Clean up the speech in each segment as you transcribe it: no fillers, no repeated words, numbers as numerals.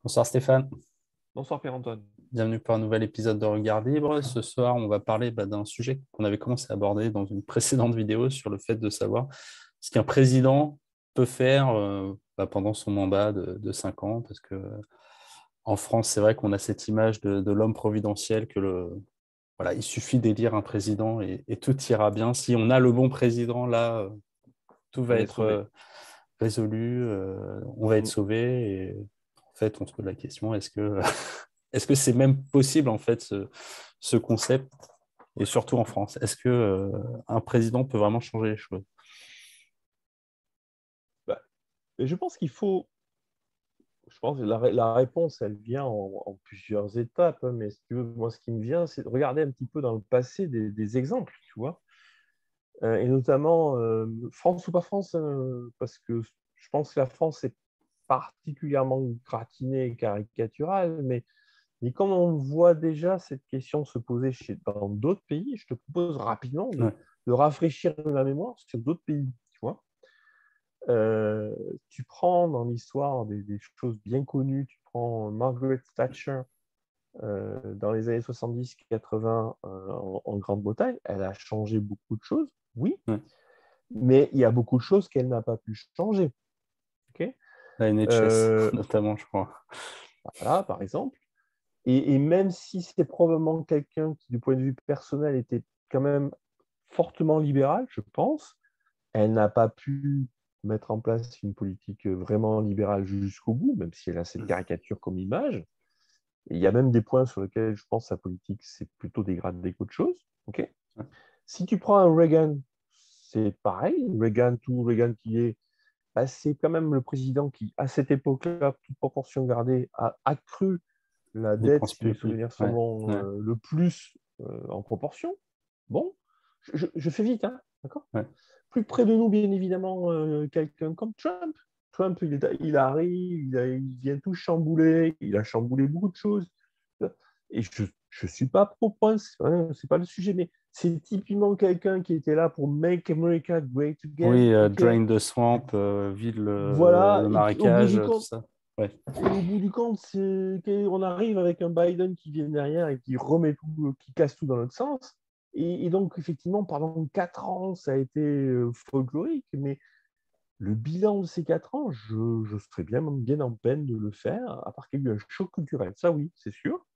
Bonsoir Stéphane, Bonsoir Pierre-Antoine. bienvenue pour un nouvel épisode de Regard Libre. Ce soir, on va parler d'un sujet qu'on avait commencé à aborder dans une précédente vidéo sur le fait de savoir ce qu'un président peut faire pendant son mandat de 5 ans. Parce que en France, c'est vrai qu'on a cette image de l'homme providentiel voilà, il suffit d'élire un président et tout ira bien. Si on a le bon président, là, tout va On est être sauvé. résolu, on va être Mm. sauvé. Et en fait, on se pose la question, est-ce que c'est même possible, en fait, ce concept, et surtout en France? Est-ce que un président peut vraiment changer les choses? Bah, et je pense que la réponse, elle vient en plusieurs étapes, hein, mais si tu veux, moi, ce qui me vient, c'est de regarder un petit peu dans le passé des exemples, tu vois. Et notamment, France ou pas France, parce que je pense que la France est particulièrement gratinée et caricaturale, mais comme on voit déjà cette question se poser dans d'autres pays, je te propose rapidement Ouais. de rafraîchir la mémoire sur d'autres pays, tu vois. Euh, Tu prends dans l'histoire des choses bien connues, tu prends Margaret Thatcher dans les années 70-80 en Grande-Bretagne, elle a changé beaucoup de choses, oui, Ouais. mais il y a beaucoup de choses qu'elle n'a pas pu changer. Ok. La NHS, Euh, notamment, je crois. voilà, par exemple. Et même si c'est probablement quelqu'un qui, du point de vue personnel, était quand même fortement libéral, je pense, elle n'a pas pu mettre en place une politique vraiment libérale jusqu'au bout, même si elle a cette caricature comme image. Et il y a même des points sur lesquels je pense que sa politique s'est plutôt dégradée qu'autre chose. Okay. Si tu prends un Reagan, c'est pareil. Reagan, tout Reagan qui est, bah, c'est quand même le président qui, à cette époque-là, toute proportion gardée, a accru la dette, Dépenses si mes publiques. souvenirs sont Ouais. bons, Ouais. le plus en proportion. Bon, je fais vite, hein, d'accord. Ouais. Plus près de nous, bien évidemment, quelqu'un comme Trump. Trump, il arrive, il vient tout chambouler, il a chamboulé beaucoup de choses. Et je ne suis pas pro-point, c'est pas le sujet, mais c'est typiquement quelqu'un qui était là pour Make America Great Again, Oui, ok. Drain the Swamp, vide Voilà, le et puis au bout marécage, du tout compte, ça. Ouais. c'est qu'on arrive avec un Biden qui vient derrière et qui remet tout, qui casse tout dans l'autre sens. Et donc, effectivement, pendant 4 ans, ça a été folklorique, mais le bilan de ces 4 ans, je serais bien en peine de le faire, à part qu'il y a eu un choc culturel. Ça, oui, c'est sûr.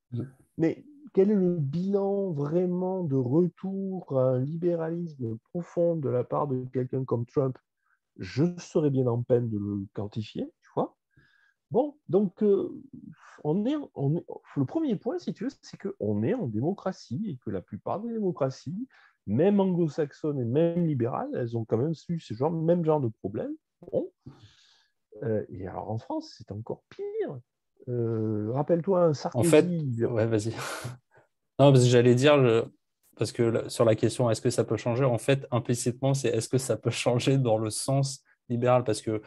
Mais quel est le bilan vraiment de retour à un libéralisme profond de la part de quelqu'un comme Trump? Je serais bien en peine de le quantifier, tu vois. Bon, donc le premier point, si tu veux, c'est qu'on est en démocratie et que la plupart des démocraties, même anglo-saxonnes et même libérales, elles ont quand même eu même genre de problème. Bon. Et alors en France, c'est encore pire. Rappelle-toi un En fait, Sarkozy. ouais, vas-y. Non, parce que j'allais dire, parce que sur la question, est-ce que ça peut changer? En fait, implicitement, c'est est-ce que ça peut changer dans le sens libéral? Parce que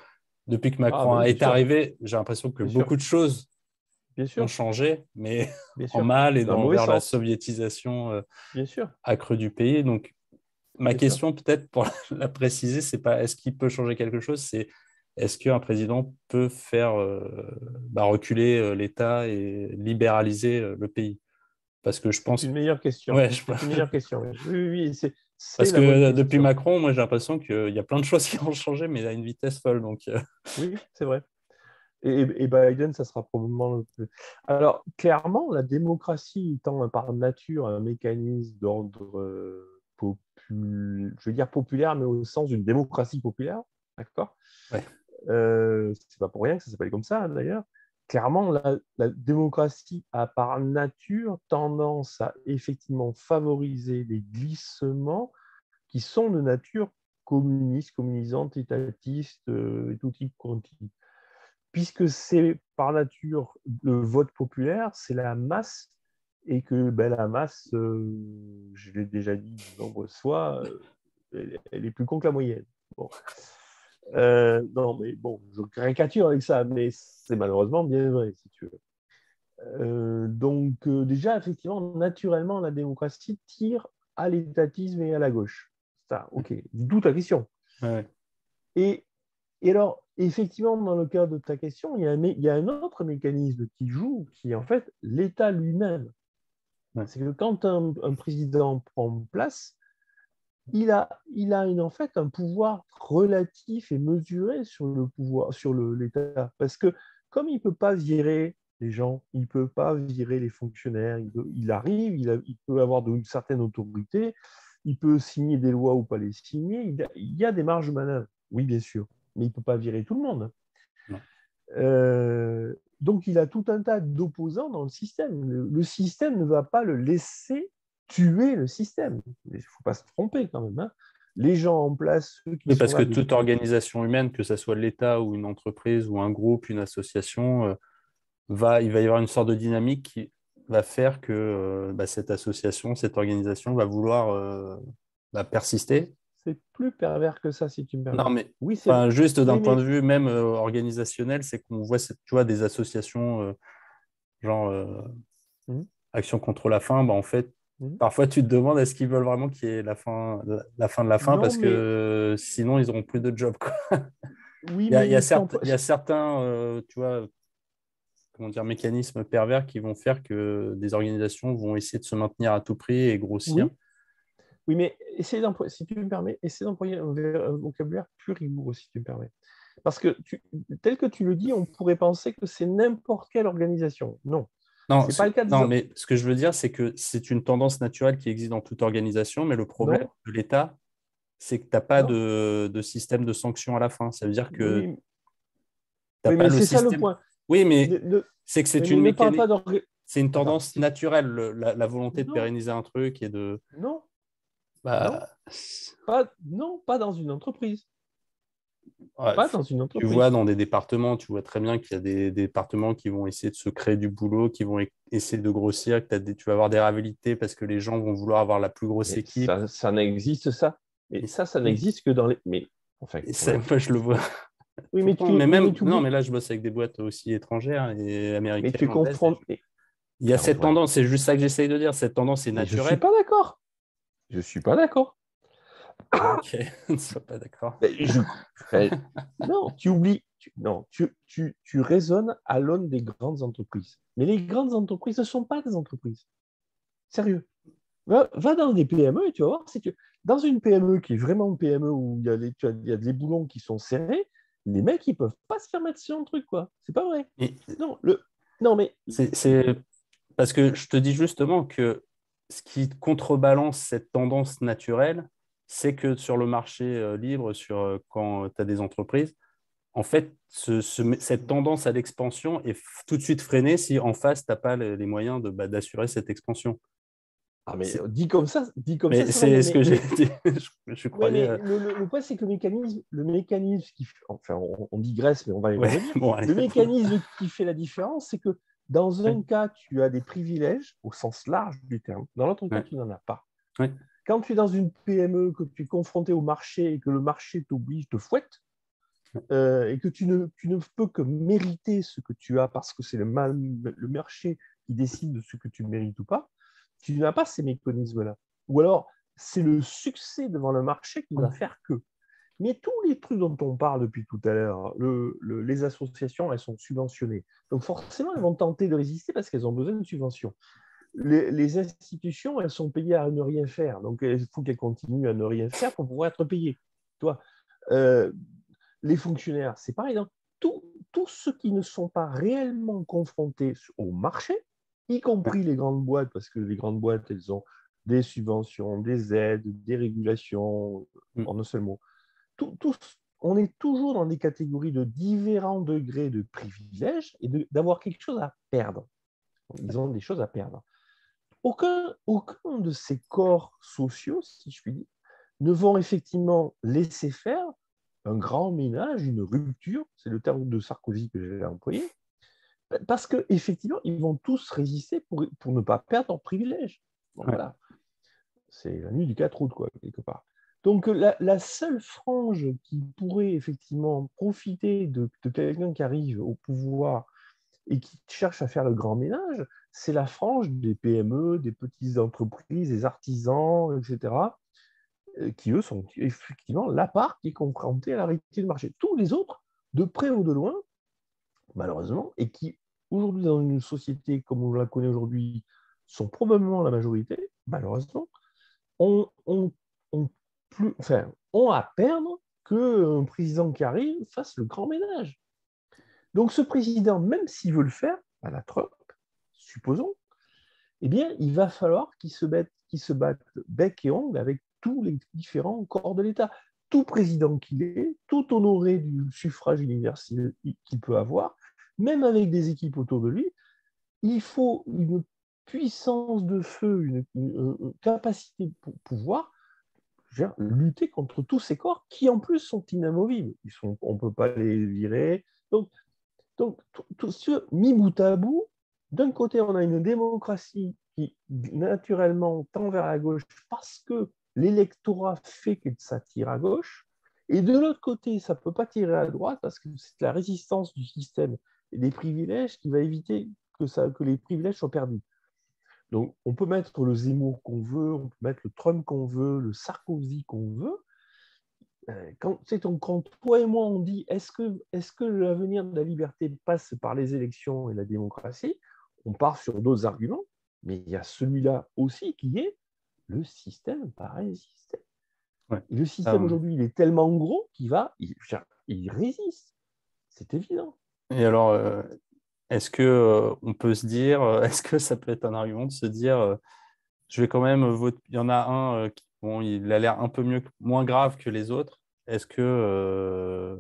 depuis que Ah, Macron ben oui, bien est sûr, arrivé, j'ai l'impression que bien sûr, beaucoup de choses bien ont sûr, changé, mais bien en sûr. mal et Dans le mauvais vers la sens, soviétisation bien sûr, accrue du pays. Donc, ma bien sûr. question, peut-être pour la préciser, c'est pas est-ce qu'il peut changer quelque chose, c'est est-ce qu'un président peut faire reculer l'État et libéraliser le pays? Parce que je C'est pense, une meilleure question. ouais, C'est une meilleure question. Oui, oui, oui, c'est parce la bonne que depuis question. Macron, moi j'ai l'impression qu'il y a plein de choses qui ont changé, mais à une vitesse folle. Donc, Oui, c'est vrai. Et Biden, ça sera probablement Alors, clairement, la démocratie étant par nature un mécanisme d'ordre je veux dire populaire, mais au sens d'une démocratie populaire, d'accord. ouais, C'est pas pour rien que ça s'appelle comme ça, hein, d'ailleurs. Clairement, la démocratie a par nature tendance à effectivement favoriser les glissements qui sont de nature communiste, communisante, étatiste et tout type quanti. Puisque c'est par nature le vote populaire, c'est la masse, et que ben, la masse, je l'ai déjà dit de nombreuses fois, elle est plus con que la moyenne. Bon. Non, mais bon, je caricature avec ça, mais c'est malheureusement bien vrai, si tu veux. Donc, déjà, effectivement, naturellement, la démocratie tire à l'étatisme et à la gauche. Ça, ok, d'où ta question. ouais, Et Et alors, effectivement, dans le cas de ta question, il y a un autre mécanisme qui joue, qui est en fait l'État lui-même. Ouais. C'est que quand un président prend place, en fait un pouvoir relatif et mesuré sur le pouvoir, sur l'État. Parce que comme il ne peut pas virer les gens, il ne peut pas virer les fonctionnaires, il arrive, il peut avoir une certaine autorité, il peut signer des lois ou pas les signer, il y a des marges de manœuvre, oui, bien sûr, mais il ne peut pas virer tout le monde. Non. Donc, il a tout un tas d'opposants dans le système. Le système ne va pas le laisser tuer le système. Il ne faut pas se tromper quand même, hein. Les gens en place, ceux qui Oui, sont parce que là toute depuis... organisation humaine, que ce soit l'État ou une entreprise ou un groupe, une association, il va y avoir une sorte de dynamique qui va faire que cette association, cette organisation va vouloir persister. C'est plus pervers que ça, si tu me Non, permets. mais Oui, enfin, juste d'un oui, point de mais... vue même organisationnel, c'est qu'on voit, tu vois, des associations genre Hum, Action contre la faim, bah, en fait, hum. parfois tu te demandes est-ce qu'ils veulent vraiment qu'il y ait la fin de la faim Non, parce mais... que sinon ils n'auront plus de job, quoi. Oui, mais Il y a certains tu vois, comment dire, mécanismes pervers qui vont faire que des organisations vont essayer de se maintenir à tout prix et grossir. Oui, oui, mais si tu me permets, essaie d'employer un vocabulaire plus rigoureux, si tu me permets. Parce que, tel que tu le dis, on pourrait penser que c'est n'importe quelle organisation. Non, Non, c'est pas le cas des non, autres. mais ce que je veux dire, c'est que c'est une tendance naturelle qui existe dans toute organisation, mais le problème Non, de l'État, c'est que tu n'as pas non, de système de sanction à la fin. Ça veut dire que tu oui, n'as oui, pas mais le c'est ça le système. point. Oui, mais Ne- ne- c'est que oui, c'est mais une ne parle pas mécanique, d'organisation. c'est une Attends, tendance naturelle, la volonté de non, pérenniser un truc et de. non, non, Bah, non, pas dans une entreprise. ouais, Pas dans une tu vois, entreprise. dans des départements, tu vois très bien qu'il y a des départements qui vont essayer de se créer du boulot, qui vont essayer de grossir, que tu vas avoir des rivalités parce que les gens vont vouloir avoir la plus grosse Mais équipe. ça n'existe, ça. Mais Et, ça oui, n'existe que dans les. Mais, enfin, et quand même. moi, je le vois Oui, tout le mais temps. Mais oui, mais même, tu non, oublies. mais là, je bosse avec des boîtes aussi étrangères et Mais américaines, tu anglaises. confrontes. Il y a Mais cette Antoine, tendance, c'est juste ça que j'essaye de dire. Cette tendance est mais je ne suis naturelle. pas d'accord. Je ne suis pas d'accord. Ok, je ne suis pas d'accord. Mais enfin, non, tu oublies. Non, tu raisonnes à l'aune des grandes entreprises. Mais les grandes entreprises ne sont pas des entreprises. Sérieux. Va dans des PME et tu vas voir, c'est que dans une PME qui est vraiment une PME où il y a des boulons qui sont serrés, les mecs, ils peuvent pas se faire mettre sur un truc, quoi. C'est pas vrai. Et Non, non, mais c'est parce que je te dis justement que ce qui contrebalance cette tendance naturelle, c'est que sur le marché libre, quand tu as des entreprises, en fait, cette tendance à l'expansion est tout de suite freinée si en face, tu n'as pas les moyens d'assurer cette expansion. ah, mais C'est- dit comme ça, Mais c'est vrai. c'est ce que j'ai dit. Je Ouais, croyais. mais le point, c'est que le mécanisme qui, enfin, on digresse, mais on va y Ouais, revenir. bon, allez. Le mécanisme qui fait la différence, c'est que dans Ouais, un cas, tu as des privilèges au sens large du terme. Dans l'autre cas, ouais, tu n'en as pas. ouais, Quand tu es dans une PME, que tu es confronté au marché et que le marché t'oblige, te fouette, et que tu ne peux que mériter ce que tu as parce que c'est le marché qui décide de ce que tu mérites ou pas, tu n'as pas ces mécanismes-là. Ou alors, c'est le succès devant le marché qui va faire que. Mais tous les trucs dont on parle depuis tout à l'heure, les associations, elles sont subventionnées. Donc forcément, elles vont tenter de résister parce qu'elles ont besoin de subventions. Les institutions, elles sont payées à ne rien faire. Donc il faut qu'elles continuent à ne rien faire pour pouvoir être payées. Toi, euh, les fonctionnaires, c'est pareil. Donc, tous ceux qui ne sont pas réellement confrontés au marché, y compris les grandes boîtes, parce que les grandes boîtes, elles ont des subventions, des aides, des régulations, mm, en un seul mot. On est toujours dans des catégories de différents degrés de privilèges et d'avoir quelque chose à perdre. Ils ont des choses à perdre. Aucun de ces corps sociaux, si je puis dire, ne vont effectivement laisser faire un grand ménage, une rupture, c'est le terme de Sarkozy que j'ai employé, parce qu'effectivement, ils vont tous résister pour ne pas perdre leur privilège. Bon, ouais. voilà, c'est la nuit du 4 août, quoi, quelque part. Donc, la seule frange qui pourrait effectivement profiter de quelqu'un qui arrive au pouvoir et qui cherche à faire le grand ménage, c'est la frange des PME, des petites entreprises, des artisans, etc., qui, eux, sont effectivement la part qui est confrontée à la réalité du marché. Tous les autres, de près ou de loin, malheureusement, et qui, aujourd'hui, dans une société comme on la connaît aujourd'hui, sont probablement la majorité, malheureusement, ont, ont, ont ont à perdre qu'un président qui arrive fasse le grand ménage. Donc ce président, même s'il veut le faire, à la Trump, supposons, eh bien, il va falloir qu'il se batte bec et ongle avec tous les différents corps de l'État. Tout président qu'il est, tout honoré du suffrage universel qu'il peut avoir, même avec des équipes autour de lui, il faut une puissance de feu, une capacité pour pouvoir lutter contre tous ces corps qui, en plus, sont inamovibles. On ne peut pas les virer. Donc tout ce mis bout à bout, d'un côté, on a une démocratie qui, naturellement, tend vers la gauche parce que l'électorat fait que ça tire à gauche. Et de l'autre côté, ça ne peut pas tirer à droite parce que c'est la résistance du système et des privilèges qui va éviter que les privilèges soient perdus. Donc, on peut mettre le Zemmour qu'on veut, on peut mettre le Trump qu'on veut, le Sarkozy qu'on veut. Quand toi et moi, on dit est-ce que l'avenir de la liberté passe par les élections et la démocratie, on part sur d'autres arguments, mais il y a celui-là aussi qui est le système pareil système. Ouais. Et le système aujourd'hui, il est tellement gros qu'il il résiste. C'est évident. Et alors, est-ce que on peut se dire, est-ce que ça peut être un argument de se dire, je vais quand même voter. Il y en a un qui, bon, il a l'air un peu moins grave que les autres. Est-ce que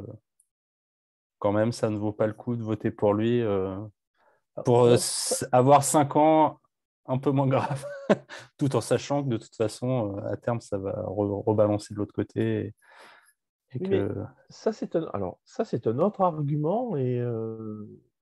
quand même ça ne vaut pas le coup de voter pour lui pour avoir 5 ans un peu moins grave, tout en sachant que de toute façon, à terme, ça va rebalancer de l'autre côté. Et oui, que... mais ça, c'est un autre argument. Et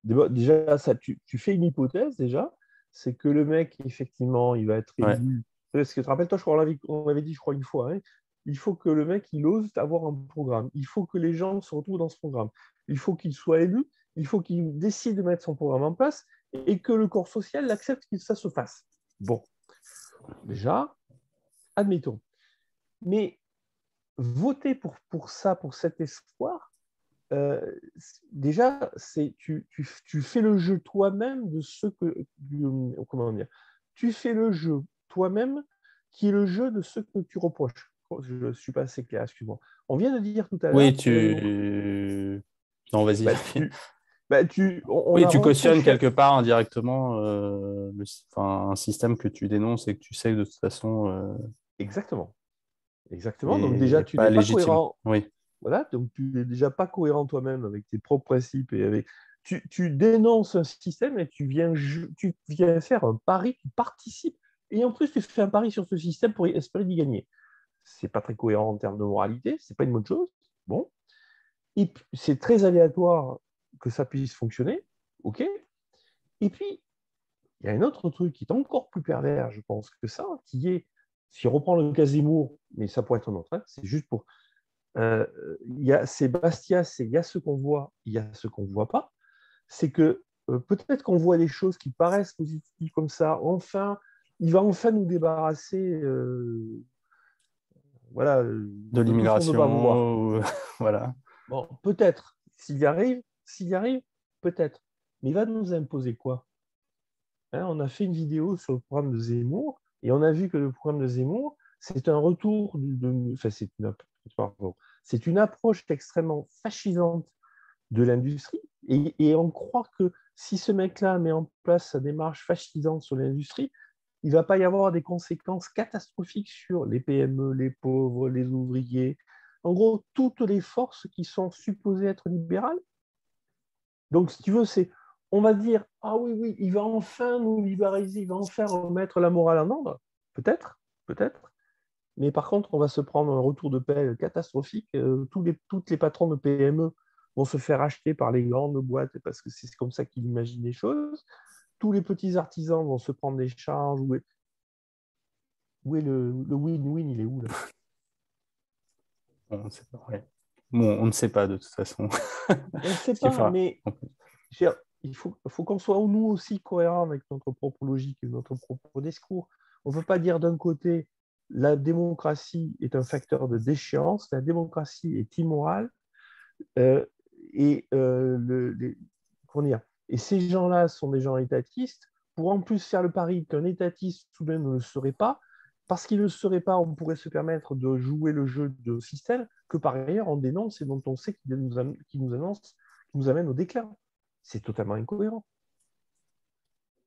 déjà, tu fais une hypothèse, déjà, c'est que le mec, effectivement, il va être Ouais. élu. Parce que, te rappelles-toi, je crois on l'avait dit, je crois, une fois, hein, il faut que le mec, il ose avoir un programme. Il faut que les gens se retrouvent dans ce programme. Il faut qu'il soit élu. Il faut qu'il décide de mettre son programme en place et que le corps social accepte que ça se fasse. Bon, déjà, admettons. Mais voter pour ça, pour cet espoir, déjà, tu fais le jeu toi-même de ce que. Comment dire? Tu fais le jeu toi-même qui est le jeu de ce que tu reproches. Je ne suis pas assez clair, excuse-moi. On vient de dire tout à l'heure. Oui, non, vas-y. On Oui, a tu cautionnes reproché. quelque part indirectement un système que tu dénonces et que tu sais que de toute façon Exactement. Exactement. Donc, déjà, est tu pas n'es pas légitime. cohérent. Oui. Voilà, donc tu n'es déjà pas cohérent toi-même avec tes propres principes et avec. Tu dénonces un système et tu viens faire un pari, tu participes, et en plus tu fais un pari sur ce système pour espérer d'y gagner. C'est pas très cohérent en termes de moralité, c'est pas une bonne chose. Bon, et c'est très aléatoire que ça puisse fonctionner, ok. Et puis il y a un autre truc qui est encore plus pervers, je pense, que ça, qui est, si on reprend le cas Zemmour, mais ça pourrait être un autre, hein, c'est juste pour il y a Sébastien, il y a ce qu'on voit, il y a ce qu'on ne voit pas. C'est que peut-être qu'on voit des choses qui paraissent positives comme ça. Enfin, il va enfin nous débarrasser voilà, De de tout ce qu'on ne veut pas voir. l'immigration, voilà. Bon, peut-être, s'il y arrive, peut-être. Mais il va nous imposer quoi? Hein, on a fait une vidéo sur le programme de Zemmour et on a vu que le programme de Zemmour, c'est un retour enfin, c'est une approche extrêmement fascisante de l'industrie et on croit que si ce mec-là met en place sa démarche fascisante sur l'industrie, il ne va pas y avoir des conséquences catastrophiques sur les PME, les pauvres, les ouvriers, en gros, toutes les forces qui sont supposées être libérales. Donc, si tu veux, on va dire, ah oui, oui, il va enfin nous libéraliser, il va enfin remettre la morale en ordre. Peut-être, peut-être. Mais par contre, on va se prendre un retour de paix catastrophique. Toutes les patrons de PME vont se faire acheter par les grandes boîtes parce que c'est comme ça qu'ils imaginent les choses. Tous les petits artisans vont se prendre des charges. Où est le win-win? Il est où là? Bon, on ne sait pas. Ouais. Bon, on ne sait pas de toute façon. On ne sait Ce qu'il pas, fera. mais il faut qu'on soit nous aussi cohérents avec notre propre logique et notre propre discours. On ne peut pas dire d'un côté, la démocratie est un facteur de déchéance, la démocratie est immorale, euh, et, comment dire, et ces gens-là sont des gens étatistes, pour en plus faire le pari qu'un étatiste tout de même ne le serait pas, parce qu'il ne le serait pas, on pourrait se permettre de jouer le jeu de système que par ailleurs on dénonce et dont on sait qu'il nous amène au déclin. C'est totalement incohérent.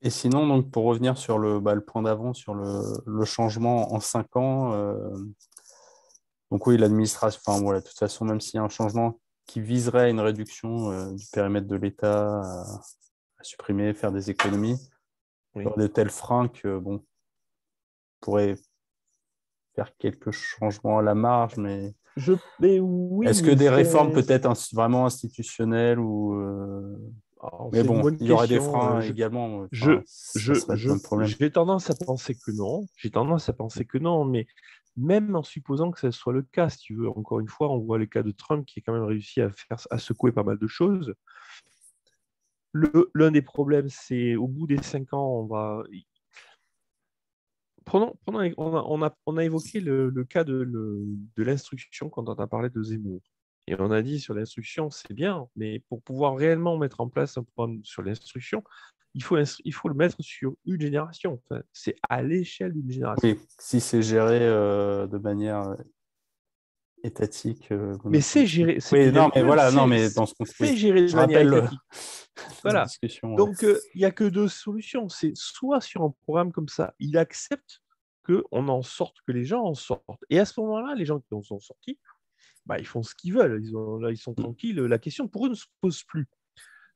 Et sinon, donc, pour revenir sur le point d'avant, sur le changement en 5 ans, donc oui, l'administration, enfin voilà, de toute façon, même s'il y a un changement qui viserait à une réduction du périmètre de l'État, à supprimer, faire des économies, il y Oui. aurait de tels freins que, bon, on pourrait faire quelques changements à la marge, mais Mais oui, est-ce que mais des réformes peut-être vraiment institutionnelles ou mais c'est une bon, bonne il y aurait des question. freins également, Je, enfin, ça serait le même problème. j'ai tendance à penser que non. J'ai tendance à penser que non, mais même en supposant que ce soit le cas, si tu veux, encore une fois, on voit le cas de Trump qui a quand même réussi à secouer pas mal de choses. L'un des problèmes, c'est au bout des 5 ans, on a évoqué le cas de l'instruction quand on a parlé de Zemmour. Et on a dit sur l'instruction, c'est bien, mais pour pouvoir réellement mettre en place un programme sur l'instruction, il faut le mettre sur une génération. Enfin, c'est à l'échelle d'une génération. Oui, si c'est géré de manière étatique, Mais c'est monopolistique. géré, c'est Oui, bien non, mais mieux, voilà, non, mais dans ce qu'on c'est oui, géré de je manière rappelle étatique. la Voilà. discussion. Ouais. Donc, il n'y a que deux solutions. C'est soit sur un programme comme ça, il accepte qu'on en sorte, que les gens en sortent. Et à ce moment-là, les gens qui en sont sortis, bah, ils font ce qu'ils veulent. Là, ils sont tranquilles. La question pour eux ne se pose plus.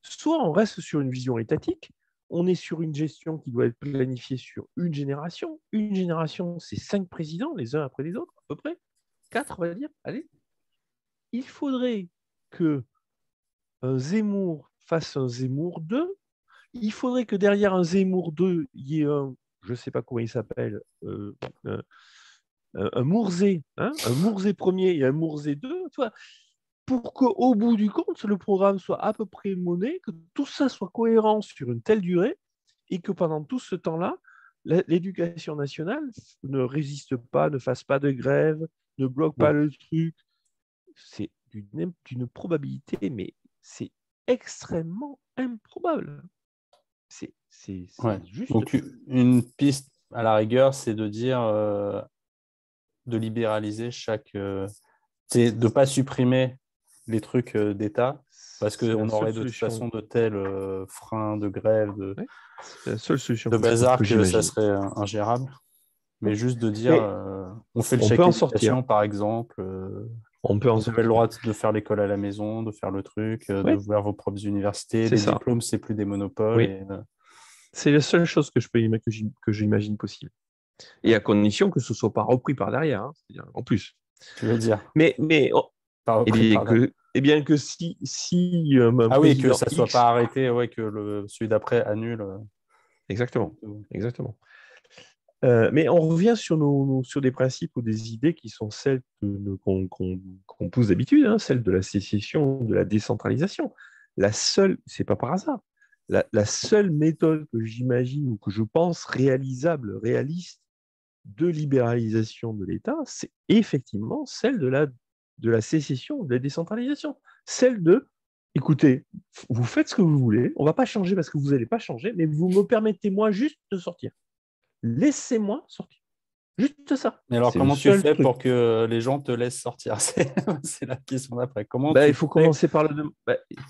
Soit on reste sur une vision étatique, on est sur une gestion qui doit être planifiée sur une génération. Une génération, c'est 5 présidents, les uns après les autres, à peu près. 4, on va dire. Allez. Il faudrait que un Zemmour fasse un Zemmour 2. Il faudrait que derrière un Zemmour 2, il y ait un, je ne sais pas comment il s'appelle, un Mourzé, hein, un Mourzé premier et un Mourzé 2, tu vois, pour qu'au bout du compte, le programme soit à peu près monnaie, que tout ça soit cohérent sur une telle durée, et que pendant tout ce temps-là, l'éducation nationale ne résiste pas, ne fasse pas de grève, ne bloque pas Mm. le truc. C'est d'une probabilité, mais c'est extrêmement improbable. C'est Ouais. juste. Donc, une piste à la rigueur, c'est de dire de libéraliser c'est de ne pas supprimer les trucs d'État, parce C'est la qu'on seule aurait de toute solution. façon de tels freins de grève, Ouais, c'est la seule solution de bazar que que ça j'imagine. serait ingérable. Mais juste de dire, Mais on fait le on peut chèque en sortir. éducation, par exemple, On peut en vous avez le sortir. droit de faire l'école à la maison, de faire le truc, de Oui, ouvrir vos propres universités, c'est les ça. diplômes, c'est plus des monopoles. Oui, c'est la seule chose que j'imagine possible. Et Ouais, à condition que ce ne soit pas repris par derrière, hein, c'est-à-dire en plus. tu veux dire, Mais pas eh repris bien par là. que si un Ah oui, que président ça soit pas X, arrêté, ouais, que celui d'après annule. exactement, exactement. Mais on revient sur des principes ou des idées qui sont celles qu'on pousse d'habitude, hein, celles de la sécession, de la décentralisation. C'est pas par hasard, la seule méthode que j'imagine ou que je pense réalisable, réaliste de libéralisation de l'État, c'est effectivement celle de la sécession, de la décentralisation. Celle de, écoutez, vous faites ce que vous voulez, on ne va pas changer parce que vous n'allez pas changer, mais vous me permettez moi juste de sortir. Laissez-moi sortir. Juste ça. Mais alors, C'est le comment tu seul fais truc. pour que les gens te laissent sortir? C'est la question d'après. Comment Bah, tu il faut fais? commencer par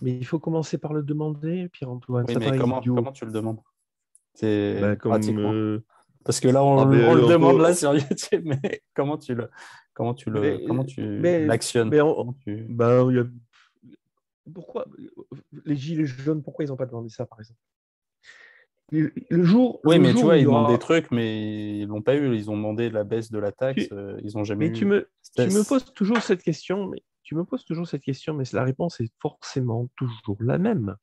mais il faut commencer par le demander, Pierre-Antoine. Oui, Ça mais paraît idiot. comment tu le demandes? C'est Bah, comme pratiquement. Parce que là, ah, on le on demande peut, là sur YouTube, mais comment tu mais, l'actionnes? mais Comment tu... bah, pourquoi les gilets jaunes, pourquoi ils n'ont pas demandé ça, par exemple? Oui, Le mais tu jour où vois, il y ils demandent des aura, trucs, mais ils l'ont pas eu. Ils ont demandé la baisse de la taxe. tu, Ils n'ont jamais mais eu. tu me poses toujours cette question, mais la réponse est forcément toujours la même.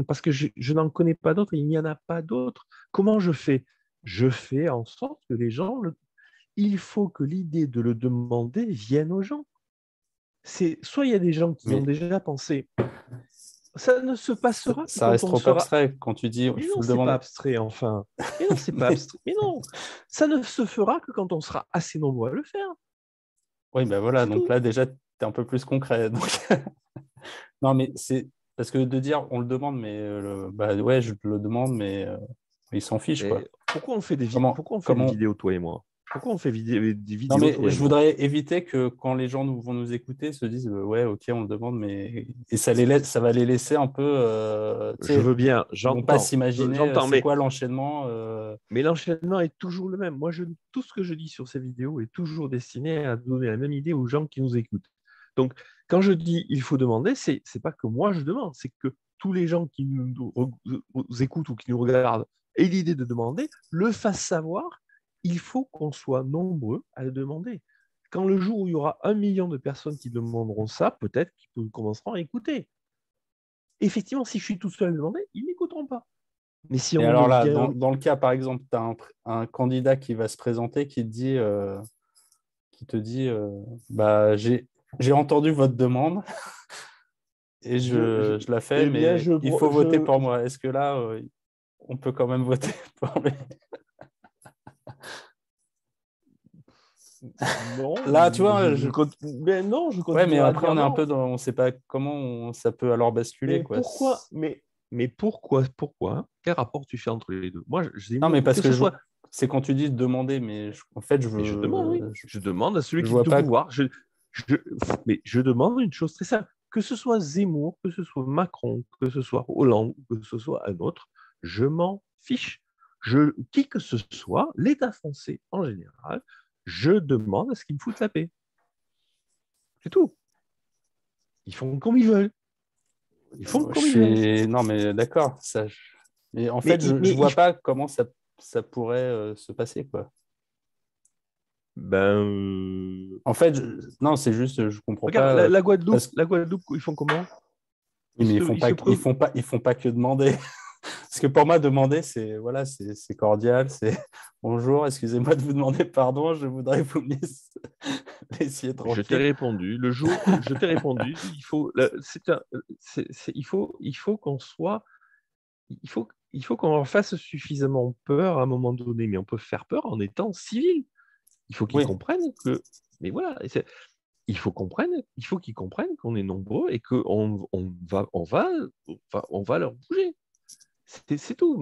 Parce que je n'en connais pas d'autres, il n'y en a pas d'autres. Comment je fais? Je fais en sorte que les gens, il faut que l'idée de le demander vienne aux gens. Soit il y a des gens qui ont Mais déjà pensé, Ça ne se passera que Ça quand reste on trop sera. abstrait quand tu dis il Mais faut non, le c'est pas demander. abstrait, enfin. Mais non, c'est pas Mais- abstrait. Mais non, ça ne se fera que quand on sera assez nombreux à le faire. Oui, ben voilà, C'est donc tout. là déjà, tu es un peu plus concret. Donc... non, mais c'est parce que de dire on le demande, mais bah ouais, je le demande, mais il s'en fiche, quoi. Et pourquoi on fait Comment, pourquoi on fait des comment... vidéos, toi et moi? Pourquoi on fait des Non, vidéos, mais toi et je moi? voudrais éviter que quand les gens vont nous écouter, se disent ouais, ok, on le demande, mais et ça va les laisser un peu, tu Je sais, veux bien, ils vont pas j'entends, s'imaginer j'entends, c'est quoi l'enchaînement. mais l'enchaînement est toujours le même. Moi, tout ce que je dis sur ces vidéos est toujours destiné à donner la même idée aux gens qui nous écoutent. Donc, quand je dis il faut demander, c'est pas que moi je demande, c'est que tous les gens qui nous écoutent ou qui nous regardent aient l'idée de demander, le fassent savoir. Il faut qu'on soit nombreux à le demander. Quand le jour où il y aura 1 million de personnes qui demanderont ça, peut-être qu'ils commenceront à écouter. Effectivement, si je suis tout seul à demander, ils n'écouteront pas. Mais si Et on alors est là, bien. dans le cas, par exemple, tu as un candidat qui va se présenter qui te dit bah, j'ai entendu votre demande et je la fais, Eh bien, mais il faut voter pour moi. Est-ce que là, on peut quand même voter pour lui? non, Là, tu vois, mais non, je ouais, mais continuerai à après, dire on est un non. peu dans, on sait pas comment ça peut alors basculer, Mais quoi. pourquoi, mais pourquoi? Quel rapport tu fais entre les deux? Moi, Non, mais parce que que ce soit, c'est quand tu dis demander, mais en fait, mais je demande, oui, je demande à celui je qui vois est au pas. pouvoir. Je, mais je demande une chose très simple. Que ce soit Zemmour, que ce soit Macron, que ce soit Hollande, que ce soit un autre, je m'en fiche. Qui que ce soit, l'État français en général, je demande à ce qu'ils me foutent la paix. C'est tout. Ils font comme ils veulent. Ils font comme ils veulent. Non, mais d'accord. Mais en Mais, fait, mais je il vois pas comment ça pourrait se passer, quoi. ben, En fait, non, c'est juste, je comprends regarde, pas. Parce... La Guadeloupe, ils font comment? Oui, mais Ils se pré- ils font pas que demander. Parce que pour moi, demander, c'est voilà, c'est cordial, c'est bonjour, excusez-moi de vous demander pardon, je voudrais que vous me laissiez Je t'ai tranquille. répondu. Le jour, je t'ai répondu. Il faut qu'on soit, il faut qu'on leur fasse suffisamment peur à un moment donné. Mais on peut faire peur en étant civil. Il faut qu'ils Oui, comprennent que, mais voilà, il faut qu'ils comprennent qu'on est nombreux et on va leur bouger. C'est tout.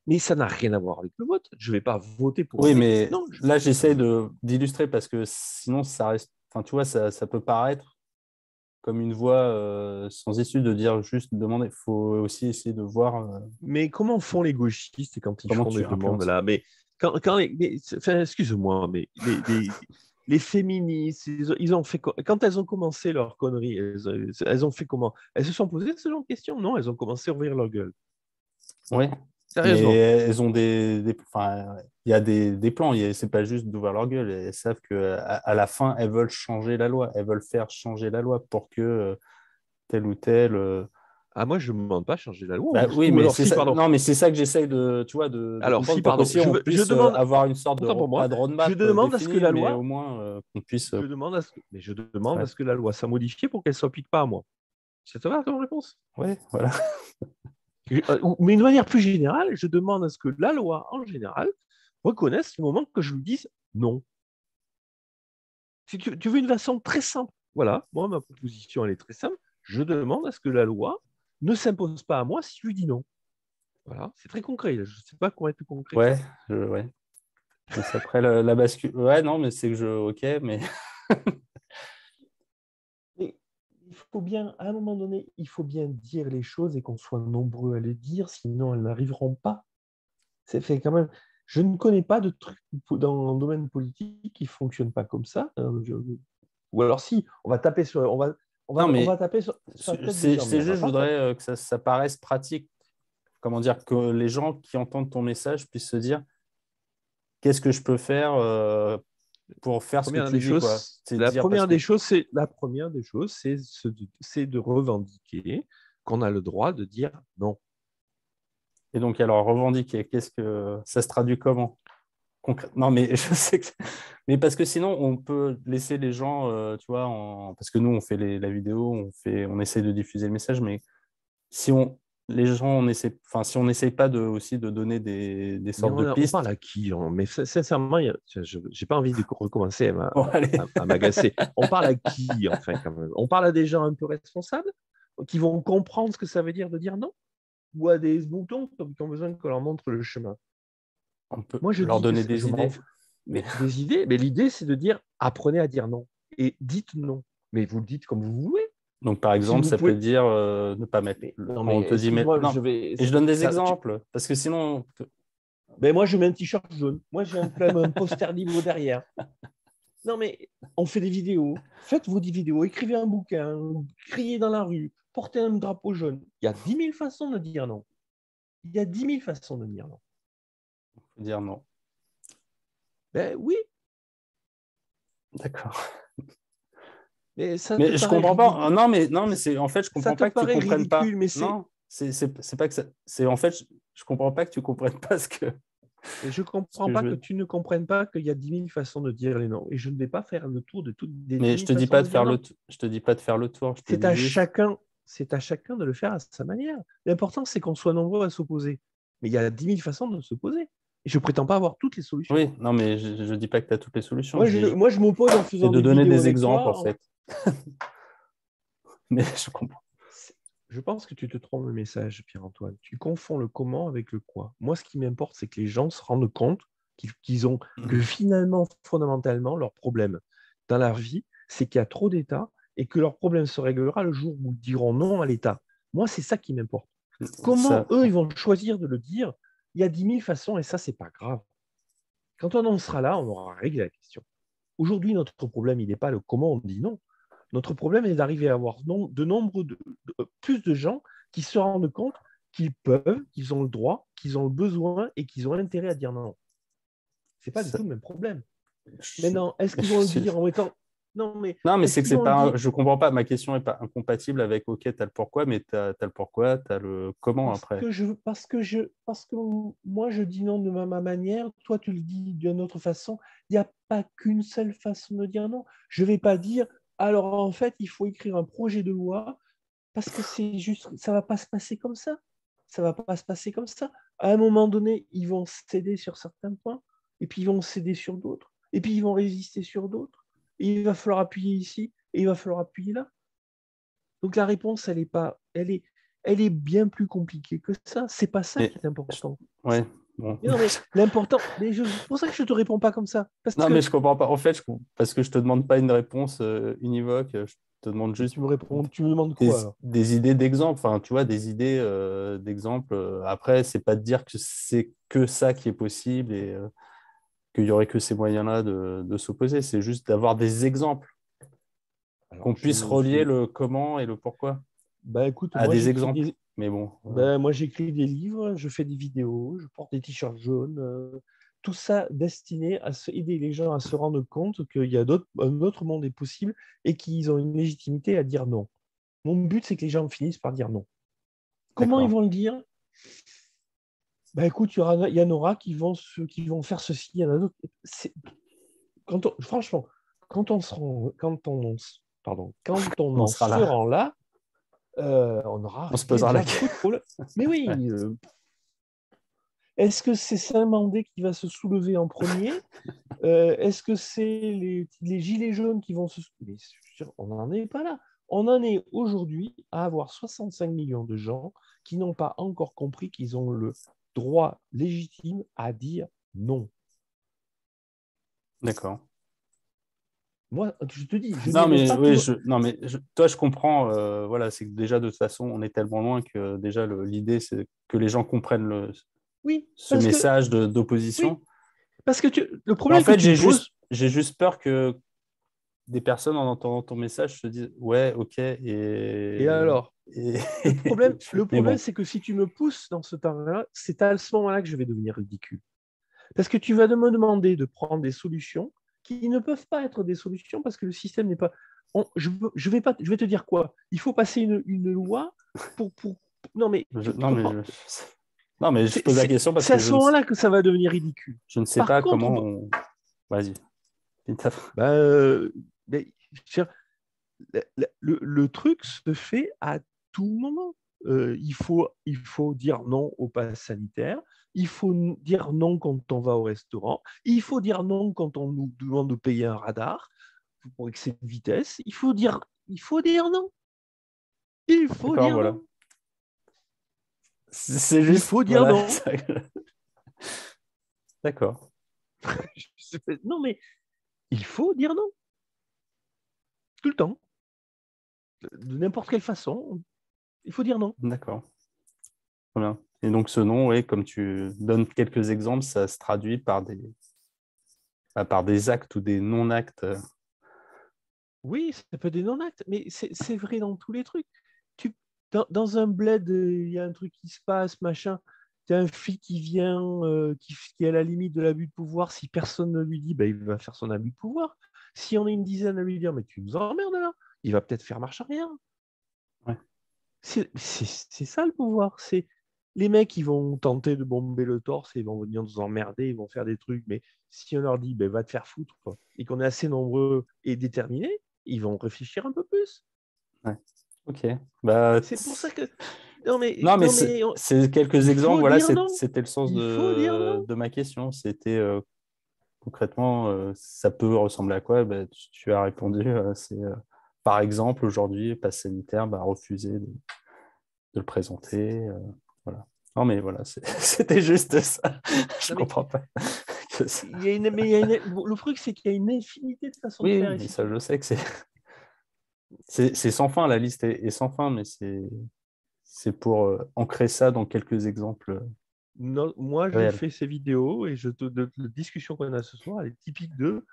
Mais ça n'a rien à voir avec le vote. Je ne vais pas voter pour un oui, mec. mais Non, là, j'essaie d'illustrer parce que sinon, ça reste. Enfin, tu vois, ça peut paraître comme une voie sans issue de dire juste demander. Il faut aussi essayer de voir mais comment font les gauchistes quand ils comment font tu des demandes implémentes ça. là? Mais enfin, excuse-moi, mais les féministes, ils ont fait quand elles ont commencé leur connerie, elles ont fait comment? Elles se sont posées ce genre de questions? Non, elles ont commencé à ouvrir leur gueule. Oui, mais Sérieusement. elles ont enfin, il y a des plans. C'est pas juste d'ouvrir leur gueule. Elles savent que à la fin, elles veulent changer la loi. Elles veulent faire changer la loi pour que tel ou tel. Ah, moi, je ne me demande pas à changer la loi. Bah oui, Ou mais alors, c'est si, ça. pardon. Non, mais c'est ça que j'essaye tu vois, de Alors, comprendre si, pour pardon. qu'aussi on Je puisse demande, avoir une sorte de autant pour moi, pas de je roadmap demande à ce que définie, la mais au loi, moins qu'on puisse. mais je demande à Ouais, ce que la loi soit modifiée pour qu'elle ne s'applique pas à moi. Ça te va comme réponse? ouais, voilà. Mais de manière plus générale, je demande à ce que la loi, en général, reconnaisse le moment que je lui dise non. Si tu veux une façon très simple, voilà, moi, ma proposition, elle est très simple. Je demande à ce que la loi ne s'impose pas à moi si je lui dis non. Voilà, c'est très concret. Je ne sais pas comment être plus concret que Ouais, ça. ouais. Mais c'est après la bascule. Ouais, non, mais c'est que ok, mais Mais il faut bien, à un moment donné, il faut bien dire les choses et qu'on soit nombreux à les dire, sinon elles n'arriveront pas. C'est fait quand même. Je ne connais pas de truc dans le domaine politique qui ne fonctionne pas comme ça. Ou alors si, non, on va mais taper sur la tête des gens, mais c'est on va juste, je pas taper. voudrais que ça paraisse pratique. Comment dire, que les gens qui entendent ton message puissent se dire qu'est-ce que je peux faire pour faire ce que tu dis, quoi. C'est dire parce que. La première des choses, c'est de revendiquer qu'on a le droit de dire non. Et donc, alors, revendiquer, qu'est-ce que ça se traduit comment? Concrètement, non, mais je sais que. Mais parce que sinon, on peut laisser les gens, tu vois, parce que nous, on fait la vidéo, on essaie de diffuser le message, mais les gens, si on n'essaye pas aussi de donner des Mais sortes de on pistes. parle à qui? Mais sincèrement, je n'ai pas envie de recommencer Bon, allez. à m'agacer. On parle à qui, enfin, quand même? On parle à des gens un peu responsables qui vont comprendre ce que ça veut dire de dire non? Ou à des moutons qui ont besoin qu'on leur montre le chemin? On peut Moi, je leur dis que donner je des m'en idées. fous. Mais des idées, mais l'idée, c'est de dire apprenez à dire non et dites non. Mais vous le dites comme vous voulez. Donc, par Si exemple, vous ça peut pouvez. dire ne pas mettre. Non, Quand on mais te dit excuse-moi, non. je vais. Et je donne des exemples, parce que sinon. Ben moi, je mets un t-shirt jaune. Moi, j'ai un poster libre derrière. Non, mais on fait des vidéos. Faites vos vidéos, écrivez un bouquin, criez dans la rue, portez un drapeau jaune. Il y a 10 000 façons de dire non. Il y a 10 000 façons de dire non. Faut dire non. Ben oui, D'accord. mais ça te Mais je paraît comprends pas. ridicule. Non, mais c'est en fait, je Ça comprends te pas que tu paraît comprennes pas. ridicule, mais c'est. Non, c'est pas que ça. C'est en fait, je comprends pas que tu comprennes pas Et je ne ce comprends que pas je que veux. tu ne comprennes pas qu'il y a 10 000 façons de dire les noms. Et je ne vais pas faire le tour de toutes les 10 Mais 000 façons de dire non. je te dis pas de faire le tour. Je te C'est dis à juste. chacun, c'est à chacun de le faire à sa manière. L'important, c'est qu'on soit nombreux à s'opposer. Mais il y a 10 000 façons de s'opposer. Et je ne prétends pas avoir toutes les solutions. Oui, non, mais je dis pas que tu as toutes les solutions. Moi, je m'oppose en C'est faisant de des donner vidéos des avec exemples en toi. fait. Mais je comprends. Je pense que tu te trompes le message, Pierre-Antoine. Tu confonds le comment avec le quoi. Moi, ce qui m'importe, c'est que les gens se rendent compte que finalement, fondamentalement, leur problème dans leur vie, c'est qu'il y a trop d'État et que leur problème se réglera le jour où ils diront non à l'État. Moi, c'est ça qui m'importe. Comment Ça, eux, ils vont choisir de le dire? Il y a 10 000 façons et ça, c'est pas grave. Quand on en sera là, on aura réglé la question. Aujourd'hui, notre problème, il n'est pas le comment on dit non. Notre problème est d'arriver à avoir plus de gens qui se rendent compte qu'ils peuvent, qu'ils ont le droit, qu'ils ont le besoin et qu'ils ont intérêt à dire non. Ce n'est pas du ça, tout le même problème. je- Maintenant, est-ce qu'ils vont le je- dire en mettant. Non, mais Non, mais est-ce c'est que qu'ils c'est vont le pas. dire. Je comprends pas. Ma question n'est pas incompatible avec OK, tu as le pourquoi, mais tu as le pourquoi, tu as le comment après. Parce que moi, je dis non de ma manière, toi, tu le dis d'une autre façon. Il n'y a pas qu'une seule façon de dire non. Je ne vais pas dire, alors en fait, il faut écrire un projet de loi parce que c'est juste, ça ne va pas se passer comme ça. Ça ne va pas se passer comme ça. À un moment donné, ils vont céder sur certains points, et puis ils vont céder sur d'autres, et puis ils vont résister sur d'autres. Et il va falloir appuyer ici, et il va falloir appuyer là. Donc la réponse, elle est bien plus compliquée que ça. C'est pas ça Mais qui est important. ouais, bon. Mais non, mais l'important, c'est pour ça que je te réponds pas comme ça. Parce Non, mais que je comprends pas. En fait, parce que je te demande pas une réponse univoque. Je te demande juste tu me demandes quoi alors? des idées d'exemple. Enfin, tu vois, des idées d'exemple. Après, c'est pas de dire que c'est que ça qui est possible et qu'il y aurait que ces moyens-là de s'opposer. C'est juste d'avoir des exemples, Alors qu'on puisse relier le comment et le pourquoi bah écoute, à des exemples. Mais bon. moi j'écris des livres, je fais des vidéos, je porte des t-shirts jaunes, tout ça destiné à aider les gens à se rendre compte qu'il y a un autre monde est possible et qu'ils ont une légitimité à dire non. Mon but, c'est que les gens finissent par dire non. Comment ils D'accord. vont le dire? Bah écoute, il y en aura qui vont faire ceci, il y en a d'autres. Franchement, quand on On en sera se là. rend là, on aura On se réglé posera la déjà question. beaucoup de problèmes. Mais oui, Ouais. est-ce que c'est Saint-Mandé qui va se soulever en premier? Est-ce que c'est les gilets jaunes qui vont se soulever? On n'en est pas là. On en est aujourd'hui à avoir 65 millions de gens qui n'ont pas encore compris qu'ils ont le droit légitime à dire non. D'accord. Moi, je te dis, je Non, n'irai mais pas oui, plus. toi, je comprends. Voilà, c'est que déjà, de toute façon, on est tellement loin que déjà, l'idée, c'est que les gens comprennent Oui, ce message d'opposition. oui, parce que le Mais en problème que fait, tu me poses, j'ai juste peur que des personnes, en entendant ton message, se disent ouais, ok, et alors, et... le mais problème, bon, c'est que si tu me pousses dans ce terrain-là, c'est à ce moment-là que je vais devenir ridicule. Parce que tu vas me demander de prendre des solutions qui ne peuvent pas être des solutions parce que le système n'est pas. Je vais pas. Je vais te dire quoi? Il faut passer une loi pour. Non, mais tu non, comprends? non, mais je pose la question parce C'est à que ce moment-là que ça va devenir ridicule. je ne sais Par pas contre, comment on. Vas-y. bah, mais, le truc se fait à tout moment. il faut dire non au pass sanitaire, il faut dire non quand on va au restaurant, il faut dire non quand on nous demande de payer un radar pour excès de vitesse, il faut dire non. Il faut D'accord, dire voilà. non. C'est Il juste, faut dire voilà. non. D'accord, Non, mais il faut dire non. Tout le temps. De n'importe quelle façon, il faut dire non. d'accord. Très bien. Et donc ce nom, oui, comme tu donnes quelques exemples, ça se traduit par des actes ou des non-actes. Oui, ça peut être des non-actes, mais c'est vrai dans tous les trucs. Dans un bled, il y a un truc qui se passe, machin. Tu as un flic qui vient, qui est à la limite de l'abus de pouvoir. Si personne ne lui dit, ben, il va faire son abus de pouvoir. Si on est une dizaine à lui dire, mais tu nous emmerdes là, il va peut-être faire marche arrière. Ouais. C'est ça le pouvoir. C'est les mecs, ils vont tenter de bomber le torse et ils vont venir nous emmerder, ils vont faire des trucs. Mais si on leur dit, ben, va te faire foutre, quoi, et qu'on est assez nombreux et déterminés, ils vont réfléchir un peu plus. Ouais. Ok. Bah, C'est pour ça que. non, mais Non, mais c'est quelques il exemples. faut Voilà, dire non. c'était le sens Il faut dire non. de ma question. C'était concrètement, ça peut ressembler à quoi? Bah, tu as répondu. C'est par exemple aujourd'hui, pass sanitaire, bah, refuser de le présenter. Voilà. Non, mais voilà, c'était juste ça. Je Non, mais comprends pas. que ça- le truc, c'est qu'il y a une infinité de façons de Oui, faire. Et mais si ça, tu... je sais que c'est sans fin. La liste est sans fin, mais c'est pour ancrer ça dans quelques exemples Non, moi, je réels. fais ces vidéos et la discussion qu'on a ce soir, elle est typique de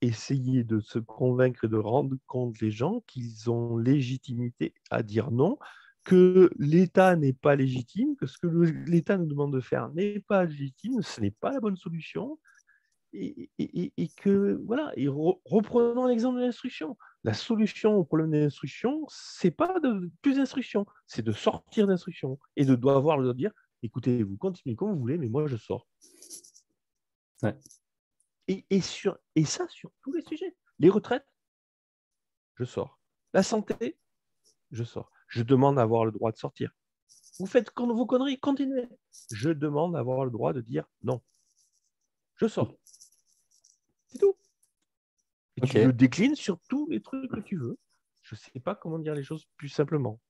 essayer de se convaincre et de rendre compte les gens qu'ils ont légitimité à dire non, que l'État n'est pas légitime, que ce que l'État nous demande de faire n'est pas légitime, ce n'est pas la bonne solution, et que, voilà, et reprenons l'exemple de l'instruction. La solution au problème de l'instruction, c'est pas de plus d'instruction, c'est de sortir d'instruction et de devoir leur dire, écoutez, vous continuez comme vous voulez, mais moi je sors. Ouais. Et ça sur tous les sujets. Les retraites, je sors. La santé, je sors. Je demande à avoir le droit de sortir. Vous faites vos conneries, continuez. Je demande à avoir le droit de dire non. Je sors. C'est tout. Et tu le Ok. déclines sur tous les trucs que tu veux. Je ne sais pas comment dire les choses plus simplement.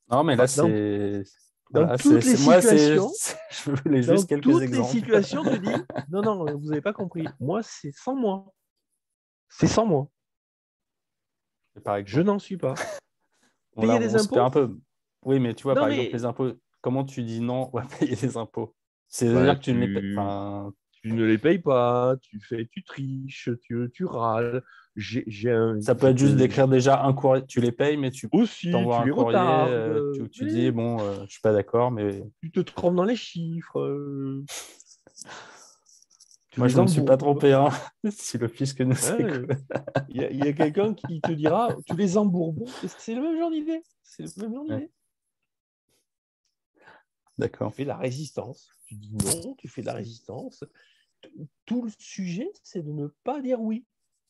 Non, mais là, Enfin, c'est. dans Voilà, toutes les moi, situations, je voulais juste quelques exemples. tu dis, non, non, vous n'avez pas compris. Moi, c'est sans moi. C'est sans moi. Par Je exemple. n'en suis pas. Bon, là, Payer des on se perd un impôts? peu. Oui, mais tu vois, Non, par exemple, mais les impôts, comment tu dis non à payer les impôts? bah, C'est-à-dire que tu ne les payes. Enfin, tu ne les payes pas, tu triches, tu râles. J'ai un, ça peut j'ai être juste de- d'écrire déjà un courrier. Tu les payes, mais tu aussi, t'envoies tu un les courrier retardes, où tu dis, oui, bon, je ne suis pas d'accord, mais tu te trompes dans les chiffres, tu moi, les je ne me suis pas embourbes. trompé, hein, si le fisc nous Hein. écoute. Il y a quelqu'un qui te dira, tu les embourbes. Et c'est le même genre d'idée. C'est le même genre Ouais, d'idée. Tu d'accord. fais la résistance. Tu dis non, tu fais de la résistance. Tout le sujet, c'est de ne pas dire oui.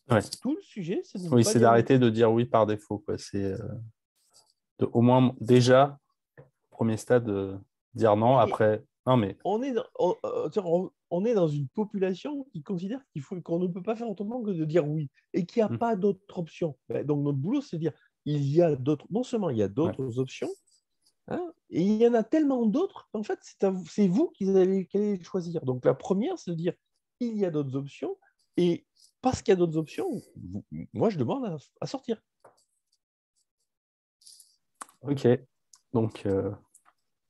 Ouais. Tout le sujet, c'est de ne Oui, pas c'est dire oui. d'arrêter de dire oui par défaut, quoi. C'est au moins déjà, premier stade, dire non. Et Après, non, mais on est dans une population qui considère qu'on ne peut pas faire autrement que de dire oui et qu'il n'y a hmm, pas d'autre option. Ben, donc notre boulot, c'est de dire il y a d'autres, non seulement il y a ouais. d'autres options, hein, et il y en a tellement d'autres qu'en fait, c'est vous qui allez choisir. Donc la première, c'est de dire il y a d'autres options et parce qu'il y a d'autres options, moi je demande à sortir. Ok. Donc,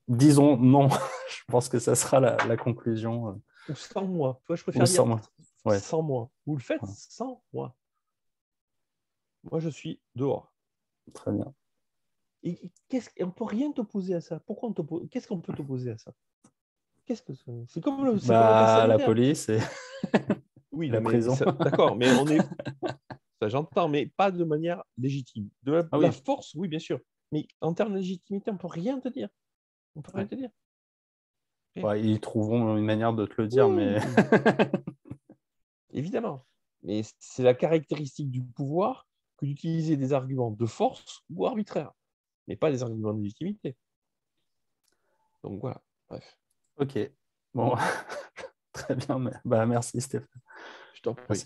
disons non. Je pense que ça sera la conclusion. Ou sans moi. Toi, je Ou préfère dire sans moi. Ouais, sans moi. Vous le faites voilà. sans moi. Moi, je suis dehors. Très bien. Et on ne peut rien t'opposer à ça. Qu'est-ce qu'on peut t'opposer à ça? C'est comme le pass Bah, la sanitaire. police et Oui, la non, mais prison. d'accord, mais ça j'entends, mais pas de manière légitime. Ah La oui. force, oui, bien sûr. Mais en termes de légitimité, on peut rien te dire. On peut rien Ouais. te dire. Rien. Ouais, ils trouveront une manière de te le dire, mais Oui, évidemment. Mais c'est la caractéristique du pouvoir que d'utiliser des arguments de force ou arbitraires, mais pas des arguments de légitimité. Donc voilà, bref. Ok, bon, très bien. Merci Stéphane. Je t'en prie. Merci.